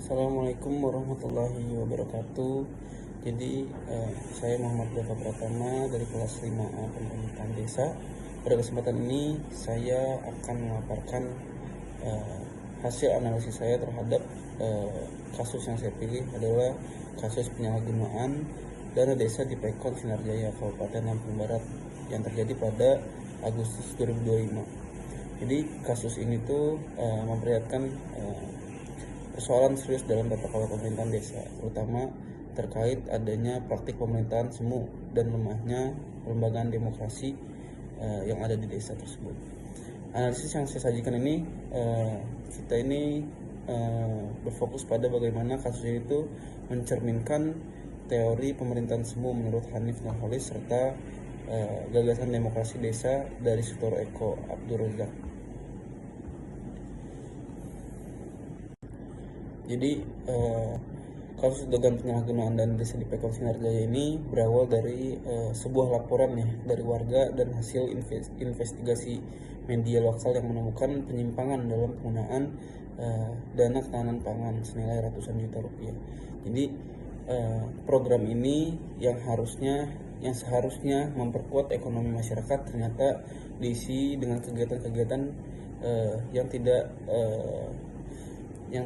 Assalamualaikum warahmatullahi wabarakatuh. Jadi saya Muhammad Dava Pratama dari kelas 5A Pemerintahan Desa. Pada kesempatan ini saya akan memaparkan eh, hasil analisis saya terhadap kasus yang saya pilih adalah kasus penyalahgunaan dana desa di Pekon Sinarjaya Kabupaten Lampung Barat yang terjadi pada Agustus 2025. Jadi kasus ini tuh memperlihatkan persoalan serius dalam tata kelola pemerintahan desa, terutama terkait adanya praktik pemerintahan semu dan lemahnya pelembagaan demokrasi yang ada di desa tersebut. Analisis yang saya sajikan ini, kita ini berfokus pada bagaimana kasus ini itu mencerminkan teori pemerintahan semu menurut Hanif Nurholis serta gagasan demokrasi desa dari Sutoro Eko Abdul Razak. Jadi kasus dugaan penyalahgunaan dana desa di Pekon Sinarjaya ini berawal dari sebuah laporan ya dari warga dan hasil investigasi media lokal yang menemukan penyimpangan dalam penggunaan dana ketahanan pangan senilai ratusan juta rupiah. Jadi program ini yang seharusnya memperkuat ekonomi masyarakat ternyata diisi dengan kegiatan-kegiatan yang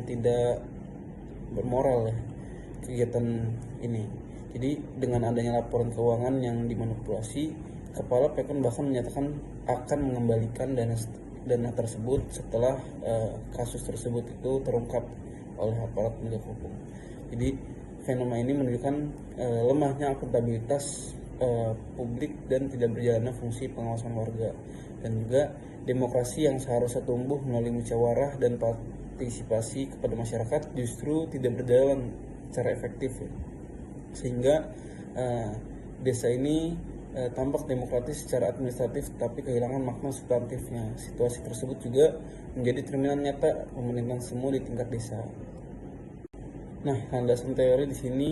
tidak bermoral ya kegiatan ini. Jadi dengan adanya laporan keuangan yang dimanipulasi, Kepala Pekon bahkan menyatakan akan mengembalikan dana tersebut setelah kasus tersebut itu terungkap oleh aparat penegak hukum. Jadi fenomena ini menunjukkan lemahnya akuntabilitas publik dan tidak berjalannya fungsi pengawasan warga, dan juga demokrasi yang seharusnya tumbuh melalui musyawarah dan partisipasi kepada masyarakat justru tidak berjalan secara efektif ya. Sehingga desa ini tampak demokratis secara administratif tapi kehilangan makna substantifnya. Situasi tersebut juga menjadi cerminan nyata pemerintahan semu di tingkat desa. Nah, landasan teori di sini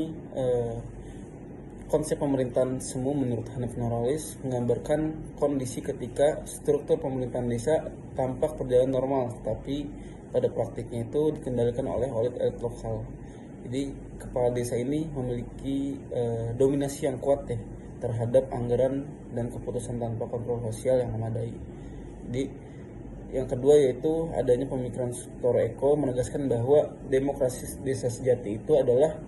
konsep pemerintahan semu menurut Hanif Nurholis menggambarkan kondisi ketika struktur pemerintahan desa tampak berjalan normal, tapi pada praktiknya itu dikendalikan oleh elit lokal. Jadi kepala desa ini memiliki dominasi yang kuat ya terhadap anggaran dan keputusan tanpa kontrol sosial yang memadai. Jadi yang kedua yaitu adanya pemikiran Sutoro Eko menegaskan bahwa demokrasi desa sejati itu adalah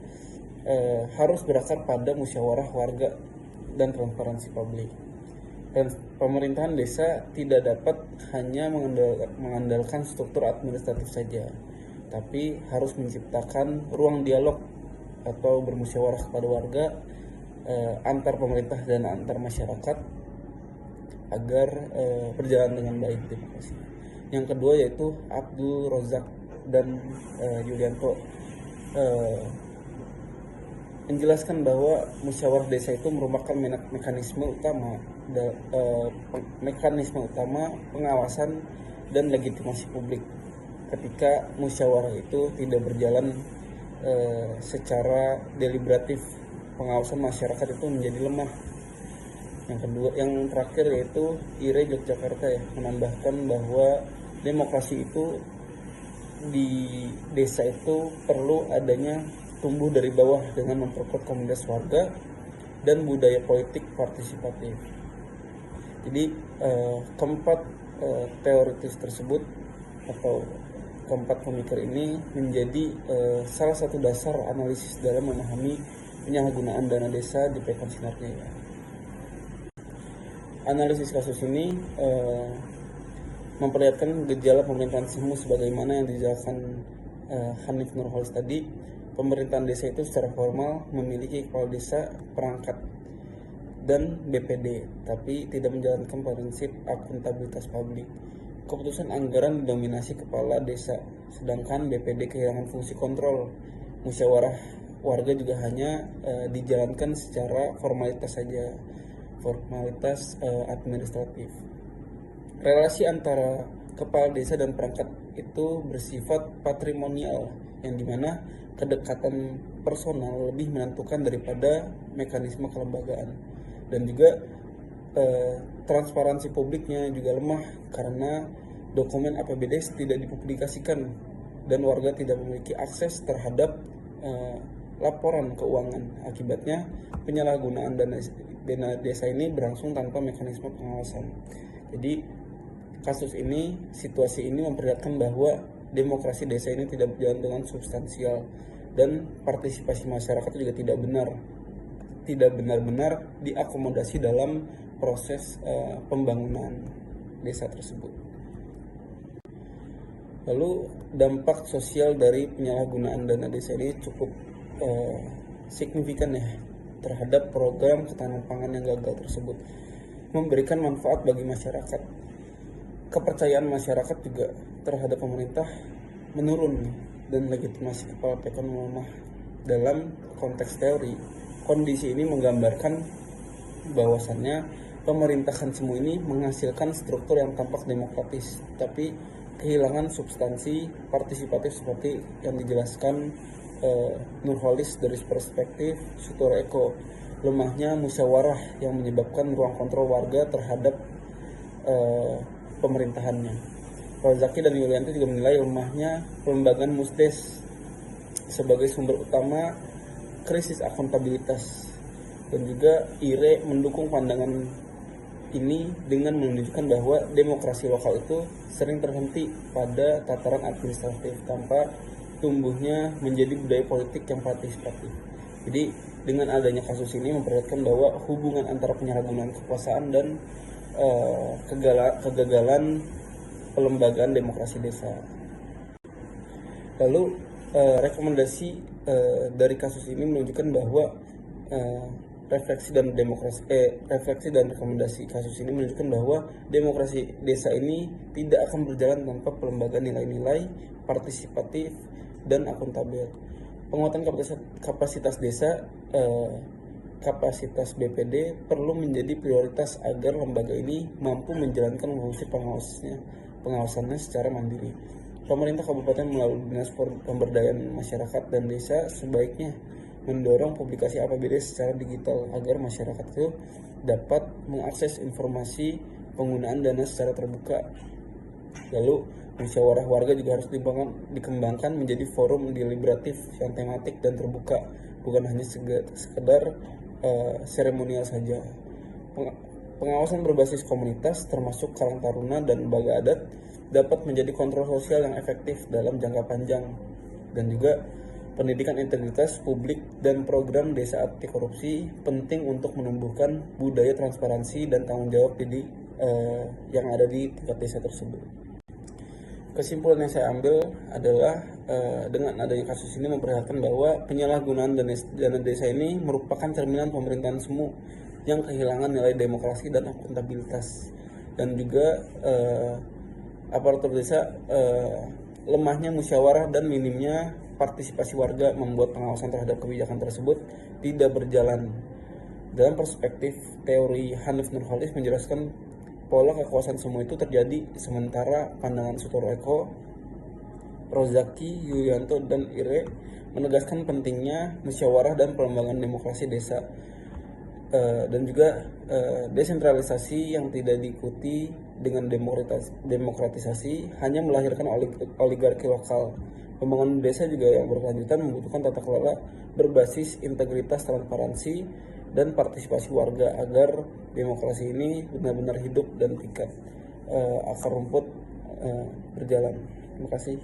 harus berakar pada musyawarah warga dan transparansi publik. Dan pemerintahan desa tidak dapat hanya mengandalkan struktur administratif saja, tapi harus menciptakan ruang dialog atau bermusyawarah kepada warga antar pemerintah dan antar masyarakat agar berjalan dengan baik demokrasi. Yang kedua yaitu Abdul Razak dan Yulianto menjelaskan bahwa musyawarah desa itu merupakan mekanisme utama pengawasan dan legitimasi publik. Ketika musyawarah itu tidak berjalan secara deliberatif, pengawasan masyarakat itu menjadi lemah. Yang terakhir yaitu IRE Yogyakarta ya menambahkan bahwa demokrasi itu di desa itu perlu adanya tumbuh dari bawah dengan memperkuat komunitas warga dan budaya politik partisipatif. Jadi keempat teoritis tersebut atau keempat pemikir ini menjadi salah satu dasar analisis dalam memahami penyalahgunaan dana desa di Pekon Sinarjaya. Analisis kasus ini memperlihatkan gejala pemerintahan semu sebagaimana yang dijelaskan Hanif Nurholis tadi. Pemerintahan desa itu secara formal memiliki kepala desa, perangkat, dan BPD, tapi tidak menjalankan prinsip akuntabilitas publik. Keputusan anggaran didominasi kepala desa, sedangkan BPD kehilangan fungsi kontrol. Musyawarah warga juga hanya dijalankan secara formalitas saja, formalitas administratif. Relasi antara kepala desa dan perangkat itu bersifat patrimonial, yang dimana kedekatan personal lebih menentukan daripada mekanisme kelembagaan, dan juga transparansi publiknya juga lemah karena dokumen APBD tidak dipublikasikan dan warga tidak memiliki akses terhadap laporan keuangan. Akibatnya penyalahgunaan dana desa ini berlangsung tanpa mekanisme pengawasan. Jadi situasi ini memperlihatkan bahwa demokrasi desa ini tidak berjalan dengan substansial, dan partisipasi masyarakat juga tidak benar-benar diakomodasi dalam proses pembangunan desa tersebut. Lalu dampak sosial dari penyalahgunaan dana desa ini cukup signifikan ya terhadap program ketahanan pangan yang gagal tersebut. Memberikan manfaat bagi masyarakat. Kepercayaan masyarakat juga terhadap pemerintah menurun dan legitimasi kepala PKN melemah. Dalam konteks teori, kondisi ini menggambarkan bahwasannya pemerintahan semu ini menghasilkan struktur yang tampak demokratis, tapi kehilangan substansi partisipatif seperti yang dijelaskan Nurholis dari perspektif Sutoro Eko. Lemahnya musyawarah yang menyebabkan ruang kontrol warga terhadap pemerintahannya. Rozaki dan Yulianto juga menilai lemahnya pelembagaan Musdes sebagai sumber utama krisis akuntabilitas, dan juga IRE mendukung pandangan ini dengan menunjukkan bahwa demokrasi lokal itu sering terhenti pada tataran administratif tanpa tumbuhnya menjadi budaya politik yang partisipatif. Jadi dengan adanya kasus ini memperlihatkan bahwa hubungan antara penyalahgunaan kekuasaan dan kegagalan pelembagaan demokrasi desa. Lalu rekomendasi dari kasus ini menunjukkan bahwa refleksi dan rekomendasi kasus ini menunjukkan bahwa demokrasi desa ini tidak akan berjalan tanpa pelembagaan nilai-nilai partisipatif dan akuntabel. Penguatan kapasitas desa, kapasitas BPD perlu menjadi prioritas agar lembaga ini mampu menjalankan fungsi pengawasannya secara mandiri. Pemerintah kabupaten melalui Dinas Pemberdayaan Masyarakat dan Desa sebaiknya mendorong publikasi APBD secara digital agar masyarakat itu dapat mengakses informasi penggunaan dana secara terbuka. Lalu musyawarah warga juga harus dikembangkan menjadi forum deliberatif yang tematik dan terbuka, bukan hanya sekedar seremonial saja. Pengawasan berbasis komunitas termasuk Karang Taruna dan lembaga adat dapat menjadi kontrol sosial yang efektif dalam jangka panjang. Dan juga pendidikan integritas publik dan program desa anti korupsi penting untuk menumbuhkan budaya transparansi dan tanggung jawab yang ada di tingkat desa tersebut. Kesimpulan yang saya ambil adalah dengan adanya kasus ini memperlihatkan bahwa penyalahgunaan dana desa ini merupakan cerminan pemerintahan semu yang kehilangan nilai demokrasi dan akuntabilitas, dan juga aparatur desa lemahnya musyawarah dan minimnya partisipasi warga membuat pengawasan terhadap kebijakan tersebut tidak berjalan. Dalam perspektif teori Hanif Nurholis menjelaskan pola kekuasaan semua itu terjadi, sementara pandangan Sutoro Eko, Rozaki, Yulianto, dan IRE menegaskan pentingnya musyawarah dan pengembangan demokrasi desa, dan juga desentralisasi yang tidak diikuti dengan demokratisasi hanya melahirkan oligarki lokal. Pembangunan desa juga yang berkelanjutan membutuhkan tata kelola berbasis integritas, transparansi, dan partisipasi warga agar demokrasi ini benar-benar hidup dan tingkat akar rumput berjalan. Terima kasih.